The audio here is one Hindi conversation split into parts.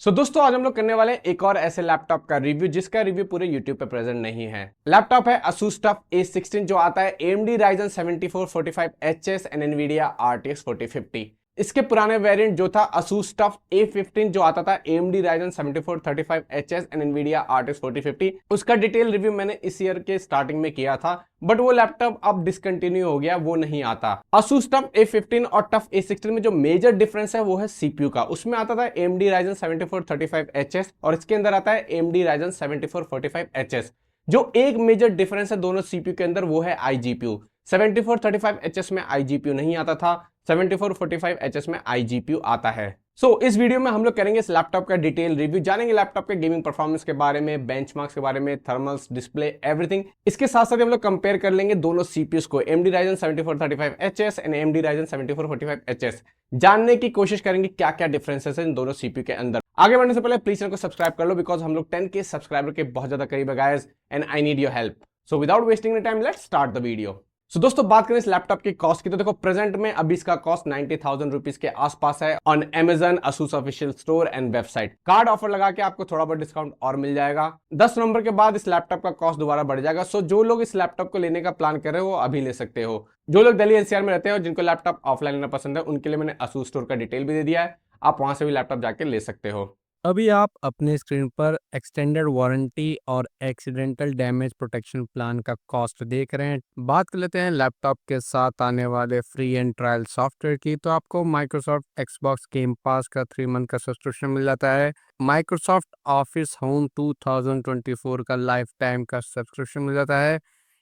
दोस्तों आज हम लोग करने वाले हैं एक और ऐसे लैपटॉप का रिव्यू जिसका रिव्यू पूरे YouTube पे प्रेजेंट नहीं है। लैपटॉप है Asus TUF A16 जो आता है AMD Ryzen 7445HS and NVIDIA RTX 4050। इसके पुराने वेरिएंट जो था Asus TUF A15 जो आता था AMD Ryzen 7435HS and NVIDIA RTX 4050, उसका डिटेल रिव्यू मैंने इस ईयर के स्टार्टिंग में किया था, बट वो लैपटॉप अब डिसकंटिन्यू हो गया, वो नहीं आता। Asus TUF A15 और TUF A16 में जो मेजर डिफरेंस है वो है सीपीयू का। उसमें आता था AMD Ryzen 7435HS और इसके अंदर आता है AMD Ryzen 7445HS। जो एक मेजर डिफरेंस है दोनों सीपीयू के अंदर वो है आईजीपीयू। 7435HS में आईजीपीयू नहीं आता था, 7445HS में आईजीपीयू आता है। इस वीडियो में हम लोग करेंगे इस लैपटॉप का डिटेल रिव्यू, जानेंगे लैपटॉप के गेमिंग परफॉर्मेंस के बारे में, बेंचमार्क्स के बारे में, थर्मल्स, डिस्प्ले, एवरीथिंग। इसके साथ साथ हम लोग कंपेयर कर लेंगे दोनों सीपीयूज को, AMD Ryzen 7435HS and AMD Ryzen 7445HS। जानने की कोशिश करेंगे क्या क्या डिफरेंसेस है इन दोनों सीपीयू के अंदर। आगे बढ़ने से पहले प्लीज चैनल को सब्सक्राइब कर लो, बिकॉज हम लोग 10K सब्सक्राइबर के बहुत ज्यादा करीब है guys, and I need your help. Without wasting time let's start the video. दोस्तों बात करें इस लैपटॉप की कॉस्ट की, तो देखो प्रेजेंट में अभी इसका कॉस्ट 90,000 रुपीज के आसपास है on Amazon, Asus official store and website. Card offer लगा के आपको थोड़ा बहुत डिस्काउंट और मिल जाएगा। 10 नवंबर के बाद इस लैपटॉप का कॉस्ट दोबारा बढ़ जाएगा। जो लोग इस लैपटॉप को लेने का प्लान कर रहे हो वो अभी ले सकते हो। जो लोग दिल्ली एनसीआर में रहते हो, जिनको लैपटॉप ऑफलाइन लेना पसंद है, उनके लिए मैंने Asus स्टोर का डिटेल भी दे दिया है, आप वहां से भी लैपटॉप जाके ले सकते हो। अभी आप अपने स्क्रीन पर एक्सटेंडेड वारंटी और एक्सीडेंटल डैमेज प्रोटेक्शन प्लान का कॉस्ट देख रहे हैं। बात कर लेते हैं लैपटॉप के साथ आने वाले फ्री एंड ट्रायल सॉफ्टवेयर की, तो आपको माइक्रोसॉफ्ट एक्सबॉक्स गेम पास का 3 मंथ का सब्सक्रिप्शन मिल जाता है। माइक्रोसॉफ्ट ऑफिस होम 2024 का लाइफ टाइम का सब्सक्रिप्शन मिल जाता है।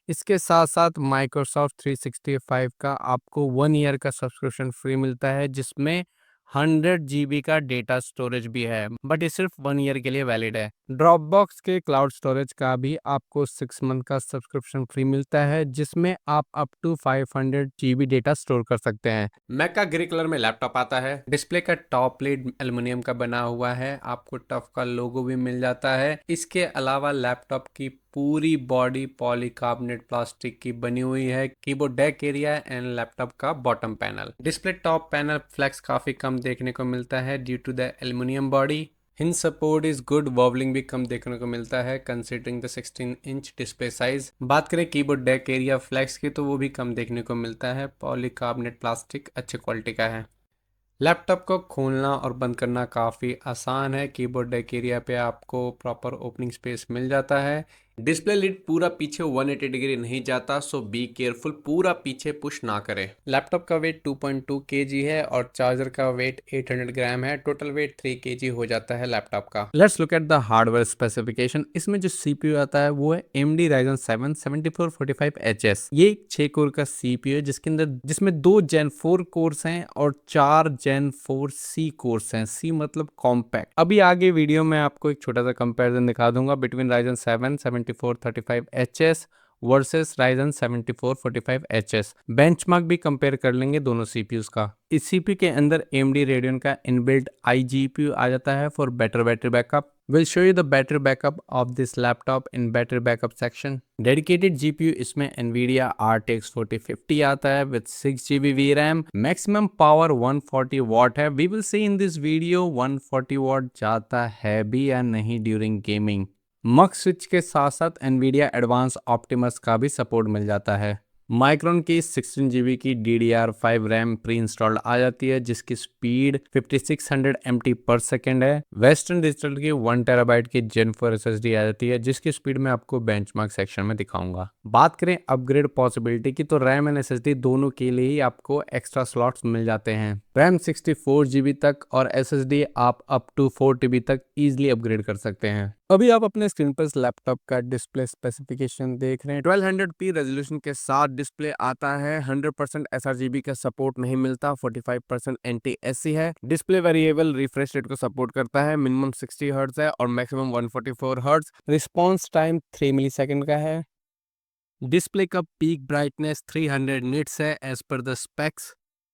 इसके साथ साथ माइक्रोसॉफ्ट 365 का आपको 1 ईयर का सब्सक्रिप्शन फ्री मिलता है, जिसमें 100 GB का डेटा स्टोरेज भी है, बट ये सिर्फ 1 ईयर के लिए वैलिड है। ड्रॉपबॉक्स के क्लाउड स्टोरेज का भी आपको 6 मंथ का सब्सक्रिप्शन फ्री मिलता है, जिसमें आप up to 500 GB data store कर सकते हैं। मैक का ग्रे कलर में लैपटॉप आता है। डिस्प्ले का टॉप प्लेट एल्युमिनियम का बना हुआ है, आपको टफ का लोगो भी मिल जाता है। इसके अलावा लैपटॉप की पूरी बॉडी पॉलीकार्बोनेट प्लास्टिक की बनी हुई है। Keyboard deck area and laptop का bottom panel, display top panel flex काफी कम देखने को मिलता है due to the aluminium body. Hinge support is good, wobbling भी कम देखने को मिलता है considering the 16 inch display size. बात करें कीबोर्ड डेक एरिया फ्लेक्स की, तो वो भी कम देखने को मिलता है। पॉलीकार्बोनेट प्लास्टिक अच्छे क्वालिटी का है। लैपटॉप को खोलना और बंद करना काफ़ी आसान है। कीबोर्ड डेक एरिया पे आपको प्रॉपर ओपनिंग स्पेस मिल जाता है। डिस्प्ले लिड पूरा पीछे 180 डिग्री नहीं जाता, सो बी केयरफुल, पूरा पीछे पुश ना करें। लैपटॉप का वेट 2.2 kg है और चार्जर का वेट 800 ग्राम है। टोटल वेट 3 kg हो जाता है लैपटॉप का। Let's look at the hardware specification. इसमें जो सीपीयू आता है वो है AMD Ryzen 7 7445HS। ये एक 6 कोर का सीपीयू है, जिसमें 2 Gen 4 कोर्स हैं और 4 Gen 4 C कोर्स हैं। C मतलब कॉम्पैक्ट। अभी आगे वीडियो में आपको एक छोटा सा कंपैरिजन दिखा दूंगा between Ryzen 7 7435HS versus Ryzen 7445HS। Benchmark भी कंपेयर कर लेंगे दोनों सीपीयूज का। इस सीपीयू के अंदर AMD Radeon का इनबिल्ट iGPU आ जाता है for better battery backup. We'll show you the battery backup of this laptop in battery backup section. Dedicated GPU इसमें NVIDIA RTX 4050 आता है with 6 GB VRAM. Maximum power 140 watt है। We will see in this video 140 watt जाता है भी या नहीं during gaming. मक्स स्विच के साथ साथ NVIDIA Advanced Optimus का भी सपोर्ट मिल जाता है। माइक्रोन की 16 GB की DDR5 रैम प्री इंस्टॉल्ड आ जाती है, जिसकी स्पीड 5600 MT पर सेकेंड है। वेस्टर्न डिजिटल की 1 TB की Gen 4 SSD आ जाती है, जिसकी स्पीड मैं आपको बेंचमार्क सेक्शन में दिखाऊंगा। बात करें अपग्रेड पॉसिबिलिटी की, तो रैम एंड SSD दोनों के लिए ही आपको एक्स्ट्रा स्लॉट्स मिल जाते हैं। रैम 64 GB तक और SSD आप अप टू 4 TB तक इजीली अपग्रेड कर सकते हैं। अभी आप अपने स्क्रीन पर इस लैपटॉप का डिस्प्ले स्पेसिफिकेशन देख रहे हैं। 1200p रेजोल्यूशन के साथ डिस्प्ले आता है। 100% sRGB का सपोर्ट नहीं मिलता, 45% NTSC है। डिस्प्ले वेरिएबल रिफ्रेश रेट को सपोर्ट करता है। मिनिमम 60 हर्ट्ज है और maximum 144 hertz. Response time 3 millisecond का है। डिस्प्ले का पीक ब्राइटनेस 300 निट्स है as per the specs.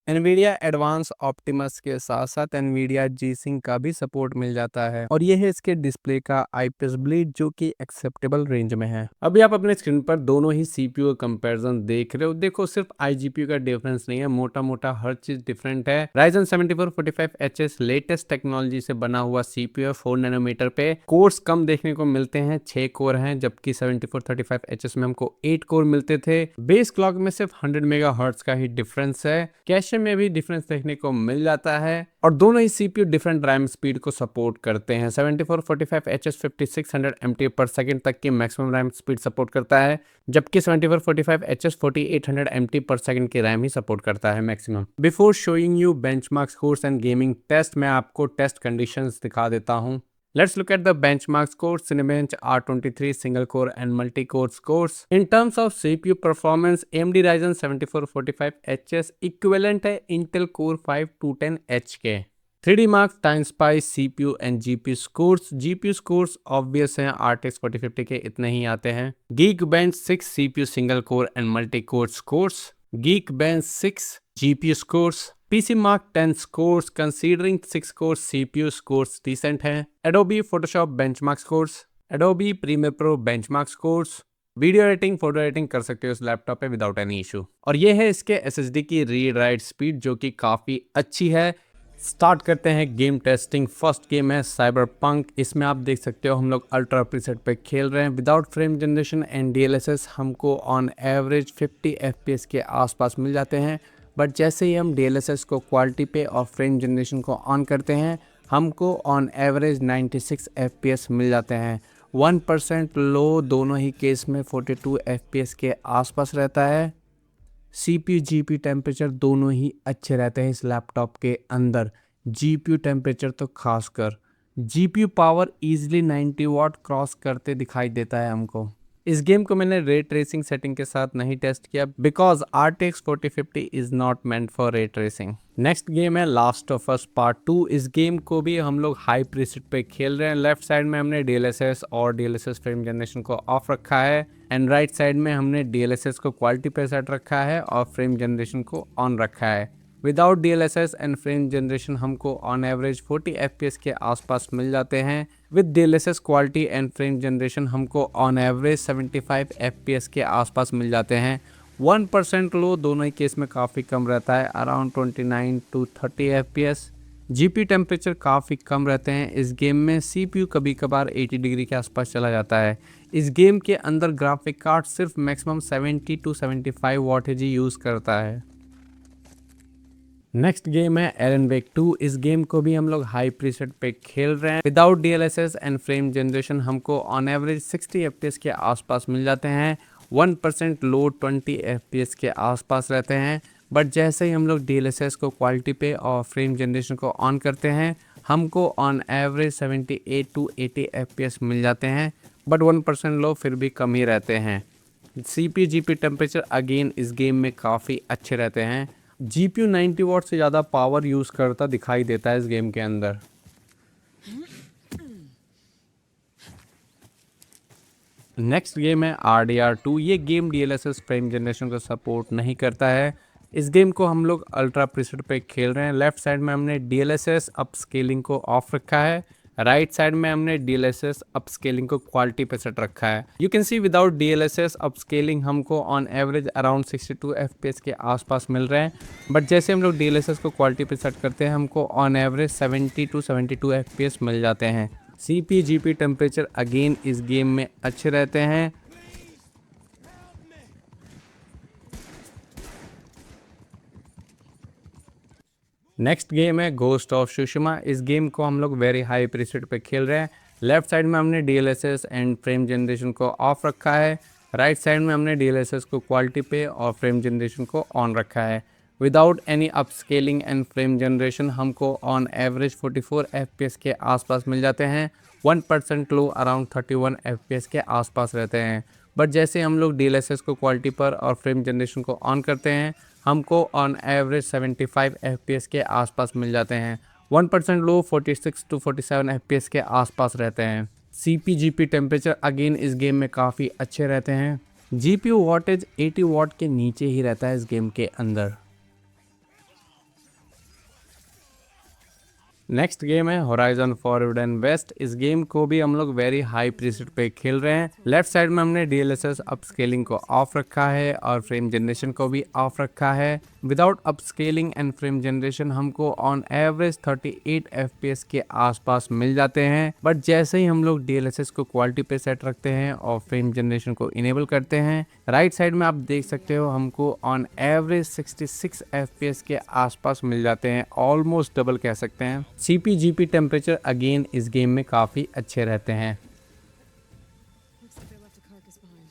NVIDIA advance Optimus के साथ साथ NVIDIA G-Sync का भी सपोर्ट मिल जाता है और ये है इसके डिस्प्ले का IPS ब्लीड जो कि एक्सेप्टेबल रेंज में है। अभी आप अपने स्क्रीन पर दोनों ही CPU का कंपैरिजन देख रहे हो। देखो सिर्फ iGPU का डिफरेंस नहीं है, मोटा मोटा हर चीज डिफरेंट है। Ryzen 7445HS लेटेस्ट टेक्नोलॉजी से बना हुआ CPU है 4 नैनोमीटर पे। कोर्स कम देखने को मिलते हैं, 6 कोर हैं, जबकि 7435HS में हमको 8 कोर मिलते थे। बेस क्लॉक में सिर्फ 100 मेगाहर्ट्ज का ही डिफरेंस है। कैशे में भी डिफरेंस देखने को मिल जाता है और दोनों ही CPU डिफरेंट रैम स्पीड को सपोर्ट करते हैं। 7445HS 5600 MT/s तक की मैक्सिमम रैम स्पीड सपोर्ट करता है, जबकि 7445HS 4800 MT/s की रैम ही सपोर्ट करता है maximum. Before showing you benchmark scores and gaming test, मैं आपको टेस्ट कंडीशंस दिखा देता हूँ। Let's look at the benchmark scores, Cinebench R23 single core and multi-core scores. In terms of CPU performance, AMD Ryzen 7445HS equivalent है Intel Core 5 210H के। 3D Mark, TimeSpy, CPU and GPU scores. GPU scores obvious हैं, RTX 4050 के इतने ही आते हैं। Geekbench 6 CPU single core and multi-core scores. Geekbench 6 GPU scores. PC Mark 10 scores considering 6 core CPU scores decent हैं। Adobe Photoshop benchmark scores, Adobe Premiere Pro benchmark scores। Video editing, photo editing कर सकते हो इस लैपटॉप पे विदाउट एनी इशू। और ये है इसके SSD की रीड राइट स्पीड जो कि काफ़ी अच्छी है। स्टार्ट करते हैं गेम टेस्टिंग। फर्स्ट गेम है साइबरपंक। इसमें आप देख सकते हो हम लोग अल्ट्रा प्रीसेट पे खेल रहे हैं। Without frame generation and DLSS हमको ऑन एवरेज 50 FPS के आसपास मिल जाते हैं, बट जैसे ही हम DLSS को क्वालिटी पे और फ्रेम जनरेशन को ऑन करते हैं हमको ऑन एवरेज 96 FPS मिल जाते हैं। 1% लो दोनों ही केस में 42 FPS के आसपास रहता है। CPU GPU टेम्परेचर दोनों ही अच्छे रहते हैं इस लैपटॉप के अंदर। GPU टेम्परेचर तो खासकर। GPU पावर ईजिली 90 वाट क्रॉस करते दिखाई देता है हमको। इस गेम को मैंने रे ट्रेसिंग सेटिंग के साथ नहीं टेस्ट किया because RTX 4050 is not meant for ray tracing. Next game है लास्ट ऑफ अस पार्ट 2। इस गेम को भी हम लोग हाई प्रीसेट पे खेल रहे हैं। लेफ्ट साइड में हमने DLSS और DLSS फ्रेम जनरेशन को ऑफ रखा है एंड राइट साइड में हमने DLSS को क्वालिटी पे सेट रखा है और फ्रेम जनरेशन को ऑन रखा है। Without DLSS and frame generation हमको ऑन एवरेज 40 FPS के आसपास मिल जाते हैं। With DLSS quality and frame generation हमको ऑन एवरेज 75 FPS के आसपास मिल जाते हैं। 1% लो दोनों ही केस में काफ़ी कम रहता है, around 29 to 30 FPS। GPU temperature काफ़ी कम रहते हैं इस गेम में। CPU कभी कभार 80 डिग्री के आसपास चला जाता है। इस गेम के अंदर ग्राफिक कार्ड सिर्फ maximum 70 to 75 wattage he use करता है। नेक्स्ट गेम है एलन वेक 2। इस गेम को भी हम लोग हाई प्रीसेट पे खेल रहे हैं। Without DLSS and frame generation हमको ऑन एवरेज 60 FPS के आसपास मिल जाते हैं। 1% लो 20 FPS के आसपास रहते हैं, बट जैसे ही हम लोग DLSS को क्वालिटी पे और फ्रेम जनरेशन को ऑन करते हैं हमको ऑन एवरेज 78 to 80 FPS मिल जाते हैं, बट 1% लो फिर भी कम ही रहते हैं। CPU GPU टेम्परेचर अगेन इस गेम में काफ़ी अच्छे रहते हैं। GPU 90 वाट से ज़्यादा पावर यूज़ करता दिखाई देता है इस गेम के अंदर। नेक्स्ट गेम है RDR2। ये गेम DLSS फ्रेम जनरेशन को सपोर्ट नहीं करता है। इस गेम को हम लोग अल्ट्रा प्रीसेट पे खेल रहे हैं। लेफ्ट साइड में हमने DLSS अपस्केलिंग को ऑफ रखा है, राइट साइड में हमने DLSS अपस्केलिंग को क्वालिटी पे सेट रखा है। You can see without DLSS upscaling हमको ऑन एवरेज अराउंड 62 FPS के आसपास मिल रहे हैं, बट जैसे हम लोग DLSS को क्वालिटी पे सेट करते हैं हमको ऑन एवरेज 70 to 72 FPS मिल जाते हैं। CPU GPU टेम्परेचर अगेन इस गेम में अच्छे रहते हैं। नेक्स्ट गेम है घोस्ट ऑफ सुशिमा। इस गेम को हम लोग वेरी हाई प्रीसेट पे खेल रहे हैं। लेफ्ट साइड में हमने DLSS एंड फ्रेम जनरेशन को ऑफ रखा है, राइट साइड में हमने DLSS को क्वालिटी पे और फ्रेम जनरेशन को ऑन रखा है। Without any upscaling and frame generation हमको ऑन एवरेज 44 FPS के आसपास मिल जाते हैं। 1% लो अराउंड 31 FPS के आसपास रहते हैं, बट जैसे हम लोग DLSS को क्वालिटी पर और फ्रेम जनरेशन को ऑन करते हैं हमको ऑन एवरेज 75 FPS के आसपास मिल जाते हैं। 1% लो 46 to 47 FPS के आसपास रहते हैं। CPU GPU टेम्परेचर अगेन इस गेम में काफ़ी अच्छे रहते हैं। GPU वाटेज 80 वाट के नीचे ही रहता है इस गेम के अंदर। नेक्स्ट गेम है होराइजन फॉरबिडन वेस्ट। इस गेम को भी हम लोग वेरी हाई प्रीसेट पे खेल रहे हैं। लेफ्ट साइड में हमने DLSS अपस्केलिंग को ऑफ रखा है और फ्रेम जनरेशन को भी ऑफ रखा है। Without upscaling and frame generation हमको ऑन एवरेज 38 FPS के आसपास मिल जाते हैं, बट जैसे ही हम लोग DLSS को क्वालिटी पे सेट रखते हैं और फ्रेम जनरेशन को इनेबल करते हैं, राइट साइड में आप देख सकते हो हमको ऑन एवरेज 66 FPS के आसपास मिल जाते हैं, ऑलमोस्ट डबल कह सकते हैं। CP-GP टेम्परेचर अगेन इस गेम में काफ़ी अच्छे रहते हैं। Looks like they left a carcass behind.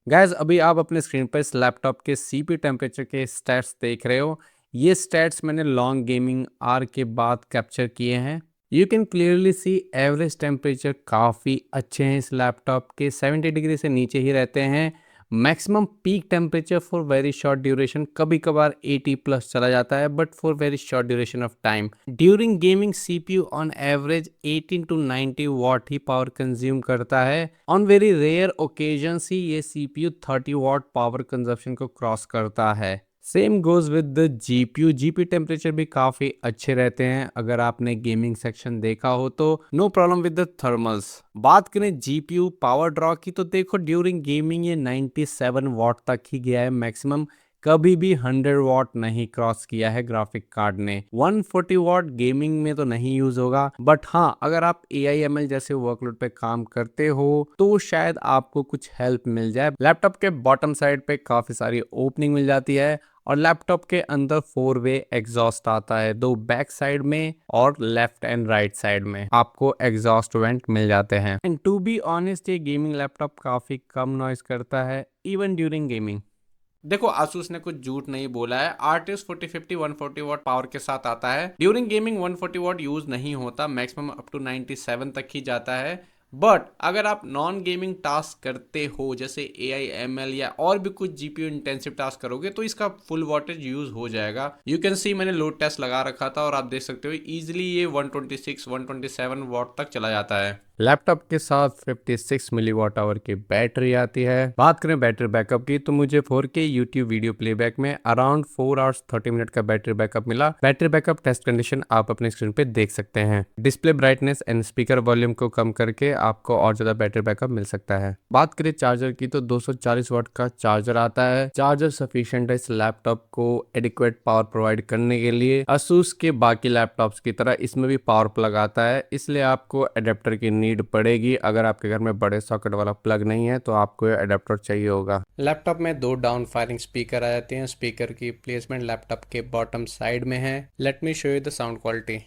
Gas अभी आप अपने स्क्रीन पर इस लैपटॉप के CP टेम्परेचर के स्टैट्स देख रहे हो। ये स्टैट्स मैंने लॉन्ग गेमिंग आर के बाद कैप्चर किए हैं। You can clearly see average temperature काफ़ी अच्छे हैं इस लैपटॉप के, 70 डिग्री से नीचे ही रहते हैं। Maximum peak temperature for very short duration कभी कभार 80 प्लस चला जाता है, but for very short duration of time. During gaming CPU on average 18 to 90 what he power consume करता है। ऑन वेरी रेयर ओकेजन्स ही ये CPU 30 वॉट पावर कंजप्शन को क्रॉस करता है। Same goes with the GPU temperature भी काफ़ी अच्छे रहते हैं। अगर आपने गेमिंग सेक्शन देखा हो तो no problem with the thermals. बात करें GPU पावर ड्रॉ की तो देखो ड्यूरिंग गेमिंग ये 97 वॉट तक ही गया है मैक्सिमम, कभी भी 100 वॉट नहीं क्रॉस किया है ग्राफिक कार्ड ने। 140 वॉट गेमिंग में तो नहीं यूज होगा, बट हाँ अगर आप AI/ML जैसे वर्कलोड पे काम करते हो तो शायद आपको कुछ हेल्प मिल जाए। लैपटॉप के बॉटम साइड पे काफी सारी ओपनिंग मिल जाती है और लैपटॉप के अंदर 4-वे एग्जॉस्ट आता है, 2 बैक साइड में और लेफ्ट एंड राइट साइड में आपको एग्जॉस्ट वेंट मिल जाते हैं। एंड टू बी ऑनेस्ट ये गेमिंग लैपटॉप काफी कम नॉइज करता है इवन ड्यूरिंग गेमिंग। देखो आसूस ने कुछ झूठ नहीं बोला है। आर्टिस 4050 140 वॉट पावर के साथ आता है। ड्यूरिंग गेमिंग 140 वॉट यूज नहीं होता, मैक्सिमम अप टू 97 तक ही जाता है। बट अगर आप नॉन गेमिंग टास्क करते हो जैसे AI/ML या और भी कुछ GPU इंटेंसिव टास्क करोगे तो इसका फुल वॉटेज यूज हो जाएगा। यू कैन सी मैंने लोड टेस्ट लगा रखा था और आप देख सकते हो इजीली ये 126 127 वॉट तक चला जाता है। लैपटॉप के साथ 56 मिली वॉट आवर की बैटरी आती है। बात करें बैटरी बैकअप की तो मुझे 4K YouTube वीडियो प्लेबैक में अराउंड 4 आवर्स 30 मिनट का बैटरी बैकअप मिला। बैटरी बैकअप टेस्ट कंडीशन आप अपने स्क्रीन पे देख सकते हैं। Display brightness and speaker volume को कम करके आपको और ज्यादा बैटरी बैकअप मिल सकता है। बात करें चार्जर की तो 240 वाट का चार्जर आता है। चार्जर सफिशिएंट है इस लैपटॉप को एडिक्वेट पावर प्रोवाइड करने के लिए। Asus के बाकी लैपटॉप्स की तरह इसमें भी पावर प्लग आता है, इसलिए आपको अडेप्टर की नीड पड़ेगी। अगर आपके घर में बड़े सॉकेट वाला प्लग नहीं है तो आपको ये अडेप्टर चाहिए होगा। लैपटॉप में 2 डाउन फायरिंग स्पीकर आ जाते हैं। स्पीकर की प्लेसमेंट लैपटॉप के बॉटम साइड में है। Let me show you the sound quality.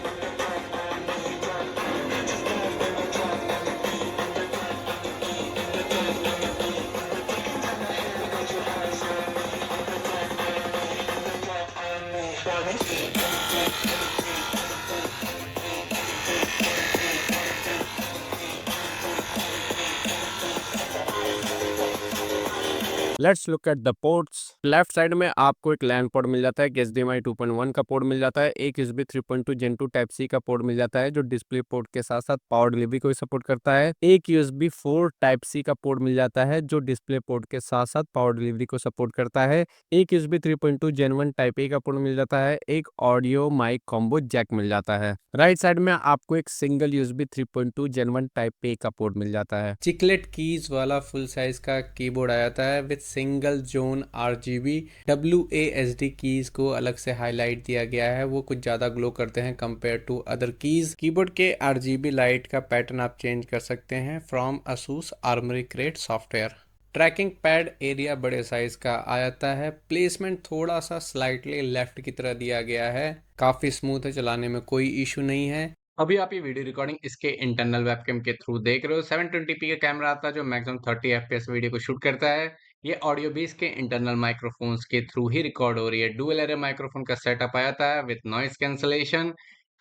Let's look at the ports. Left side में आपको एक लैन पोर्ट मिल जाता है, HDMI 2.1 का पोर्ट मिल जाता है, एक USB 3.2 Gen 2 टाइप C का पोर्ट मिल जाता है जो डिस्प्ले पोर्ट के साथ साथ पावर डिलीवरी को भी सपोर्ट करता है। एक USB 4 टाइप C का पोर्ट मिल जाता है जो डिस्प्ले पोर्ट के साथ साथ पावर डिलीवरी को सपोर्ट करता है। एक USB 3.2 Gen 1 टाइप A का पोर्ट मिल जाता है। एक ऑडियो माइक कॉम्बो जैक मिल जाता है। राइट साइड में आपको एक single USB 3.2 Gen 1 type A का पोर्ट मिल जाता है। चिकलेट कीज वाला फुल साइज का कीबोर्ड आ जाता है with single zone RGB। WASD keys को अलग से हाईलाइट दिया गया है, वो कुछ ज्यादा ग्लो करते हैं compare to other keys. Keyboard के RGB लाइट का पैटर्न आप चेंज कर सकते हैं from Asus Armory Crate software. Tracking pad area बड़े साइज का आ जाता है। प्लेसमेंट थोड़ा सा स्लाइटली लेफ्ट की तरह दिया गया है, काफी स्मूथ है, चलाने में कोई इशू नहीं है। अभी आप ये वीडियो रिकॉर्डिंग इसके इंटरनल वेबकैम के थ्रू देख रहे हो। 720p का कैमरा आता है जो मैक्सिमम 30 fps वीडियो को शूट करता है। ये ऑडियो भी इसके इंटरनल माइक्रोफोन्स के थ्रू ही रिकॉर्ड हो रही है। डुअल एरे माइक्रोफोन का सेटअप आ जाता है विद नॉइस कैंसलेशन।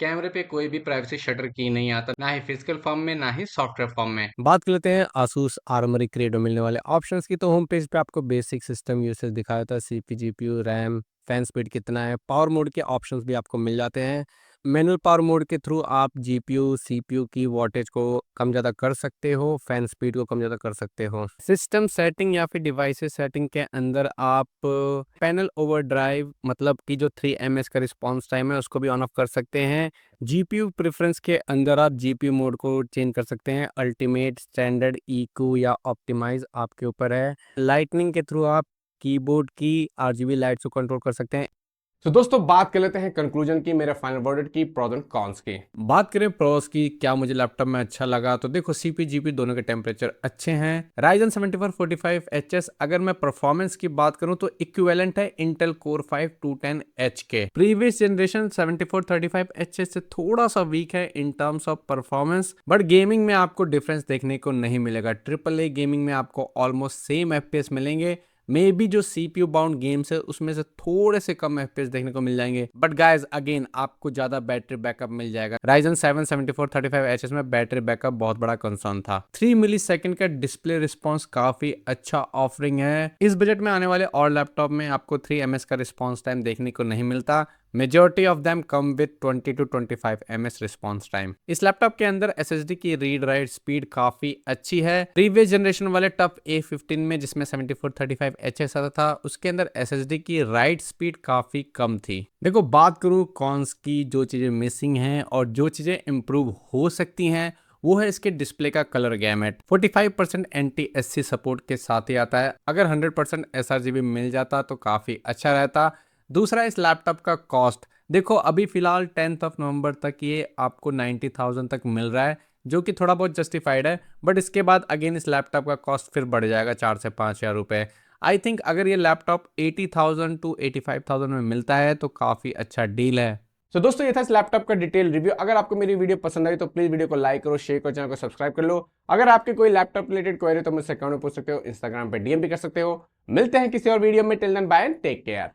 कैमरे पे कोई भी प्राइवेसी शटर की नहीं आता, ना ही फिजिकल फॉर्म में ना ही सॉफ्टवेयर फॉर्म में। बात कर लेते हैं Asus Armory Crate में मिलने वाले ऑप्शंस की। तो होम पेज पे आपको बेसिक सिस्टम यूसेज दिखाया था, CPU, GPU, RAM, fan speed कितना है, पावर मोड के ऑप्शंस भी आपको मिल जाते हैं। मैनुअल पावर मोड के थ्रू आप जीपीयू सीपीयू की वोल्टेज को कम ज़्यादा कर सकते हो, फैन स्पीड को कम ज़्यादा कर सकते हो। सिस्टम सेटिंग या फिर डिवाइसेस सेटिंग के अंदर आप पैनल ओवरड्राइव मतलब कि जो 3 ms का रिस्पॉन्स टाइम है उसको भी ऑन ऑफ कर सकते हैं। जीपीयू प्रेफरेंस के अंदर आप जीपीयू मोड को चेंज कर सकते हैं, अल्टीमेट, स्टैंडर्ड, ईक्यू या ऑप्टिमाइज आपके ऊपर है। लाइटनिंग के थ्रू आप कीबोर्ड की आरजीबी लाइट्स को कंट्रोल कर सकते हैं। तो दोस्तों बात कर लेते हैं कंक्लूजन की, मेरे फाइनल वर्डिक्ट की, प्रोस एंड कॉन्स की। बात करें प्रोस की, क्या मुझे लैपटॉप में अच्छा लगा, तो देखो सीपी जीपी दोनों के टेम्परेचर अच्छे हैं। Ryzen 7445HS अगर मैं परफॉर्मेंस की बात करूं तो इक्विवेलेंट है इंटेल कोर 5 210H के। प्रीवियस जनरेशन 7435HS से थोड़ा सा वीक है in terms of performance, but gaming में आपको डिफरेंस देखने को नहीं मिलेगा। AAA गेमिंग में आपको ऑलमोस्ट सेम FPS मिलेंगे। मे बी जो सीपीयू बाउंड गेम्स है उसमें से थोड़े से कम एफपीएस देखने को मिल जाएंगे, बट गाइज अगेन आपको ज्यादा बैटरी बैकअप मिल जाएगा। Ryzen 7 7435HS में बैटरी बैकअप बहुत बड़ा कंसर्न था। 3 मिलीसेकंड का डिस्प्ले रिस्पॉन्स काफी अच्छा ऑफरिंग है। इस बजट में आने वाले और लैपटॉप में आपको 3 ms का रिस्पॉन्स टाइम देखने को नहीं मिलता। Majority of them come with 20 to 25 ms response time. इस लैपटॉप के अंदर SSD की रीड राइट स्पीड काफी अच्छी है। प्रीवियस जनरेशन वाले टफ A15 में जिसमें 7435HS आता था उसके अंदर SSD की राइट स्पीड काफी कम थी। देखो बात करूं कॉन्स की, जो चीजें मिसिंग हैं और जो चीजें इंप्रूव हो सकती हैं वो है इसके डिस्प्ले का कलर गैमेट। 45% NTSC सपोर्ट के साथ ही आता है। अगर 100% sRGB मिल जाता तो काफी अच्छा रहता। दूसरा इस लैपटॉप का कॉस्ट, देखो अभी फिलहाल 10 नवंबर तक ये आपको 90,000 तक मिल रहा है, जो कि थोड़ा बहुत जस्टिफाइड है, बट इसके बाद अगेन इस लैपटॉप का कॉस्ट फिर बढ़ जाएगा 4 से 5,000 रुपये। आई थिंक अगर ये लैपटॉप 80,000 to 85,000 में मिलता है तो काफ़ी अच्छा डील है। तो दोस्तों ये था इस लैपटॉप का डिटेल रिव्यू। अगर आपको मेरी वीडियो पसंद आई तो प्लीज वीडियो को लाइक करो, शेयर करो, चैनल को सब्सक्राइब कर लो। अगर आपके कोई लैपटॉप रिलेटेड क्वेरी तो मुझसे कमेंट में पूछ सकते हो, इंस्टाग्राम पे DM भी कर सकते हो। मिलते हैं किसी और वीडियो में, till then bye and take care.